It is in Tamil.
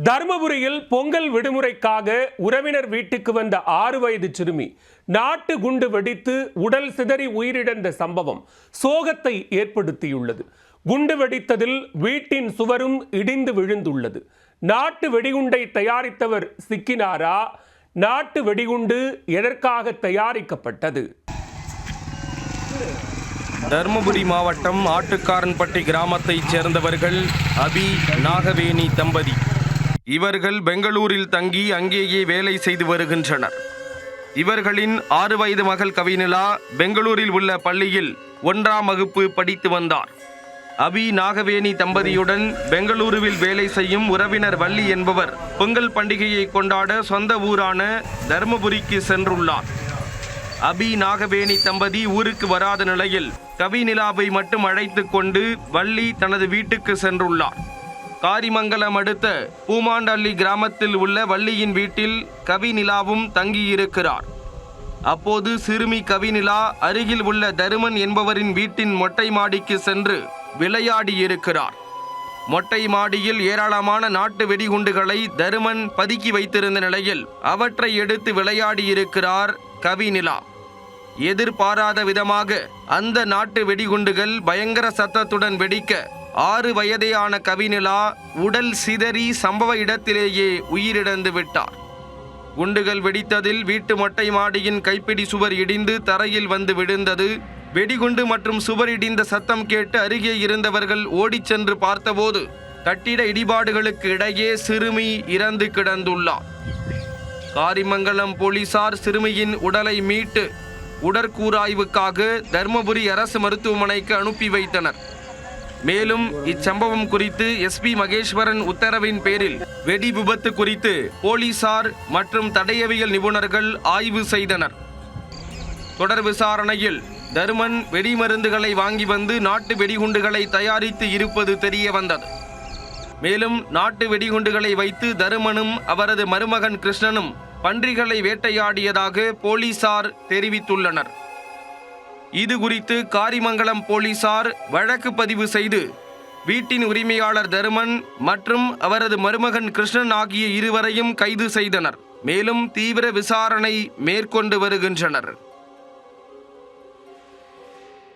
தர்மபுரியில் பொங்கல் விடுமுறைக்காக உறவினர் வீட்டுக்கு வந்த 6 வயது சிறுமி நாட்டு குண்டு வெடித்து உடல் சிதறி உயிரிழந்த சம்பவம் சோகத்தை ஏற்படுத்தியுள்ளது. குண்டு வெடித்ததில் வீட்டின் சுவரும் இடிந்து விழுந்துள்ளது. நாட்டு வெடிகுண்டை தயாரித்தவர் சிக்கினாரா? நாட்டு வெடிகுண்டு எதற்காக தயாரிக்கப்பட்டது? தர்மபுரி மாவட்டம் ஆட்டுக்காரன்பட்டி கிராமத்தைச் சேர்ந்தவர்கள் அபி நாகவேணி தம்பதி. இவர்கள் பெங்களூரில் தங்கி அங்கேயே வேலை செய்து வருகின்றனர். இவர்களின் 6 வயது மகள் கவினிலா பெங்களூரில் உள்ள பள்ளியில் 1ஆம் வகுப்பு படித்து வந்தார். அபி நாகவேணி தம்பதியுடன் பெங்களூருவில் வேலை செய்யும் உறவினர் வள்ளி என்பவர் பொங்கல் பண்டிகையை கொண்டாட சொந்த ஊரான தர்மபுரிக்கு சென்றுள்ளார். அபி நாகவேணி தம்பதி ஊருக்கு வராத நிலையில் கவினிலாவை மட்டும் அழைத்து கொண்டு வள்ளி தனது வீட்டுக்கு சென்றுள்ளார். காரிமங்கலம் அடுத்த பூமாண்டள்ளி கிராமத்தில் உள்ள வள்ளியின் வீட்டில் கவினிலாவும் தங்கியிருக்கிறார். அப்போது சிறுமி கவினிலா அருகில் உள்ள தருமன் என்பவரின் வீட்டின் மொட்டை மாடிக்கு சென்று விளையாடியிருக்கிறார். மொட்டை மாடியில் ஏராளமான நாட்டு வெடிகுண்டுகளை தருமன் பதுக்கி வைத்திருந்த நிலையில் அவற்றை எடுத்து விளையாடியிருக்கிறார் கவினிலா. எதிர்பாராத விதமாக அந்த நாட்டு வெடிகுண்டுகள் பயங்கர சத்தத்துடன் வெடிக்க 6 வயதேயான கவினிலா உடல் சிதறி சம்பவ இடத்திலேயே உயிரிழந்து விட்டார். குண்டுகள் வெடித்ததில் வீட்டு மொட்டை மாடியின் கைப்பிடி சுவர் இடிந்து தரையில் வந்து விழுந்தது. வெடிகுண்டு மற்றும் சுவர் இடிந்த சத்தம் கேட்டு அருகே இருந்தவர்கள் ஓடிச் சென்று பார்த்தபோது கட்டிட இடிபாடுகளுக்கு இடையே சிறுமி இறந்து கிடந்துள்ளார். காரிமங்கலம் போலீசார் சிறுமியின் உடலை மீட்டு உடற்கூராய்வுக்காக தர்மபுரி அரசு மருத்துவமனைக்கு அனுப்பி வைத்தனர். மேலும் இச்சம்பவம் குறித்து எஸ்பி மகேஸ்வரன் உத்தரவின் பேரில் வெடி விபத்து குறித்து போலீசார் மற்றும் தடயவியல் நிபுணர்கள் ஆய்வு செய்தனர். தொடர் விசாரணையில் தருமன் வெடிமருந்துகளை வாங்கி வந்து நாட்டு வெடிகுண்டுகளை தயாரித்து இருப்பது தெரிய வந்தது. மேலும் நாட்டு வெடிகுண்டுகளை வைத்து தருமனும் அவரது மருமகன் கிருஷ்ணனும் பன்றிகளை வேட்டையாடியதாக போலீசார் தெரிவித்துள்ளனர். இது குறித்து காரிமங்கலம் போலீசார் வழக்கு பதிவு செய்து வீட்டின் உரிமையாளர் தருமன் மற்றும் அவரது மருமகன் கிருஷ்ணன் ஆகிய இருவரையும் கைது செய்தனர். மேலும் தீவிர விசாரணை மேற்கொண்டு வருகின்றனர்.